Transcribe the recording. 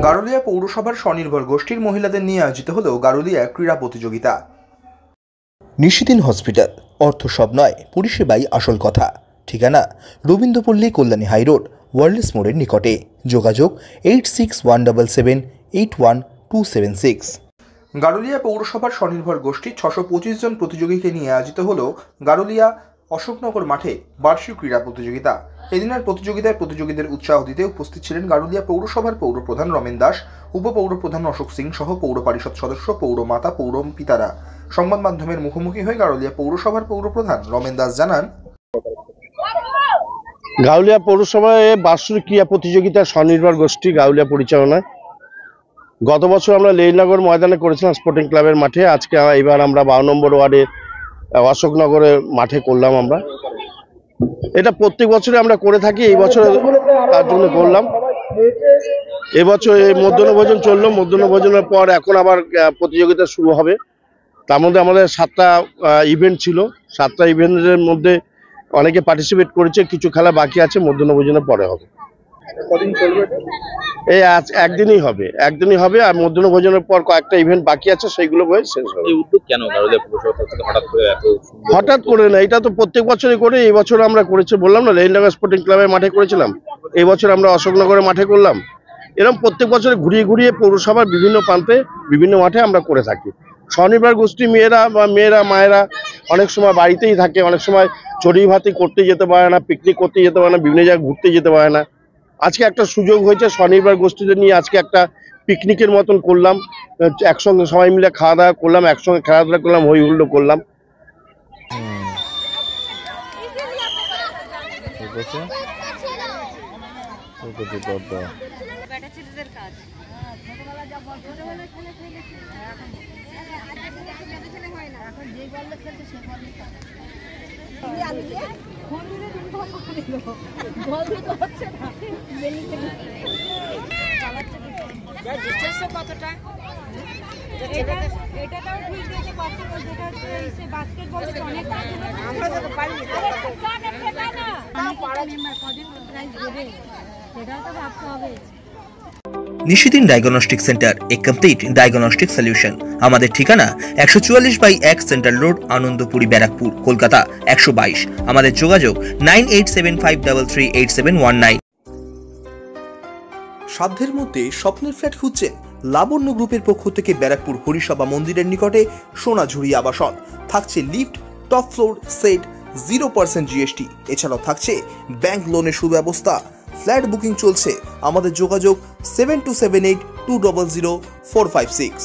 গারুলিয়া পৌরসভার স্বনির্ভর গোষ্ঠীর মহিলাদের নিয়ে আয়োজিত হলো গারুলিয়া ক্রীড়া প্রতিযোগিতা। নিশিদিন হসপিটাল, অর্থ সব নয়, পরিষেবাই আসল কথা। ঠিকানা রবীন্দ্রপল্লী, কল্যাণী হাইরোড, ওয়ার্ল্ডস মোড়ের নিকটে। যোগাযোগ 8617781276। গারুলিয়া পৌরসভার স্বনির্ভর গোষ্ঠীর 625 জন প্রতিযোগীকে নিয়ে আয়োজিত হলো গারুলিয়া অশোকনগর মাঠে বার্ষিক ক্রীড়া প্রতিযোগিতা। এদিনের প্রতিযোগিতায় প্রতিযোগীদের উৎসাহ দিতে উপস্থিত ছিলেন গারুলিয়া পৌরসভার পৌরপ্রধান রমেন দাস, উপপৌরপ্রধান অশোক সিং সহ পৌর পরিষদ সদস্য, পৌরমাতা, পৌর পিতারা। সংবাদ মাধ্যমের মুখোমুখি হয়ে গারুলিয়া পৌরসভার পৌরপ্রধান রমেন দাস জানান, গারুলিয়া পৌরসভায় বার্ষিক ক্রীড়া প্রতিযোগিতা স্বনির্ভর গোষ্ঠী গারুলিয়া পরিচালনায় গত বছর আমরা লেইনগর ময়দানে করেছিলাম স্পোর্টিং ক্লাবের মাঠে। আজকে এবার আমরা 12 নম্বর ওয়ার্ডে অশোকনগরের মাঠে করলাম। আমরা এটা প্রত্যেক বছরে আমরা করে থাকি, এই বছর তার জন্য করলাম। এবছর এই মধ্যাহ্নভোজন চললো, মধ্যাহ্নভোজনের পর এখন আবার প্রতিযোগিতা শুরু হবে। তার মধ্যে আমাদের 7টা ইভেন্ট ছিল। 7টা ইভেন্টের মধ্যে অনেকে পার্টিসিপেট করেছে, কিছু খেলা বাকি আছে, মধ্যাহ্নভোজনের পরে হবে। এই আজ একদিনই হবে আর মধ্যাহ্নভোজনের পর কয়েকটা ইভেন্ট বাকি আছে, সেইগুলো হয়ে শেষ হবে। এই উদ্যোগ কেন গারুলিয়া পৌরসভা থেকে হঠাৎ করে না, এটা তো প্রত্যেক বছরই করে। এই বছর আমরা করেছি, বললাম না, লেইনগর স্পোর্টিং ক্লাবের মাঠে করেছিলাম, এই বছর আমরা অশোকনগরের মাঠে করলাম। এরকম প্রত্যেক বছরে ঘুরিয়ে ঘুরিয়ে পৌরসভার বিভিন্ন প্রান্তে বিভিন্ন মাঠে আমরা করে থাকি। স্বনির্ভর গোষ্ঠী মেয়েরা মায়েরা অনেক সময় বাড়িতেই থাকে, অনেক সময় চড়ুই ভাতি করতে যেতে পারে না, পিকনিক করতে যেতে পারে না, বিভিন্ন জায়গায় ঘুরতে যেতে পারে না। আজকে একটা সুযোগ হয়েছে, স্বনির্ভর গোষ্ঠীদের নিয়ে আজকে একটা পিকনিকের মতন করলাম, একসঙ্গে সবাই মিলে খাওয়া দাওয়া করলাম, একসঙ্গে খেলাধুলা করলাম, হই হুল্লোড় করলাম। নিশিদিন ডায়াগনস্টিক সেন্টার, এ কমপ্লিট ডায়াগনস্টিক সলিউশন। আমাদের ঠিকানা 144/1 সেন্ট্রাল রোড, আনন্দপুরি, ব্যারাকপুর, কলকাতা 122। আমাদের যোগাযোগ 9875338719। সাধ্যের মধ্যে স্বপ্নের ফ্ল্যাট খুঁজছেন? লাবণ্য গ্রুপের পক্ষ থেকে ব্যারাকপুর হরিসভা মন্দিরের নিকটে সোনাঝুরি আবাসন। থাকছে lift, top floor, set, 0% GST। এছাড়াও থাকছে ব্যাংক লোনের সুব্যবস্থা। ফ্ল্যাট বুকিং চলছে। আমাদের যোগাযোগ 7278200456।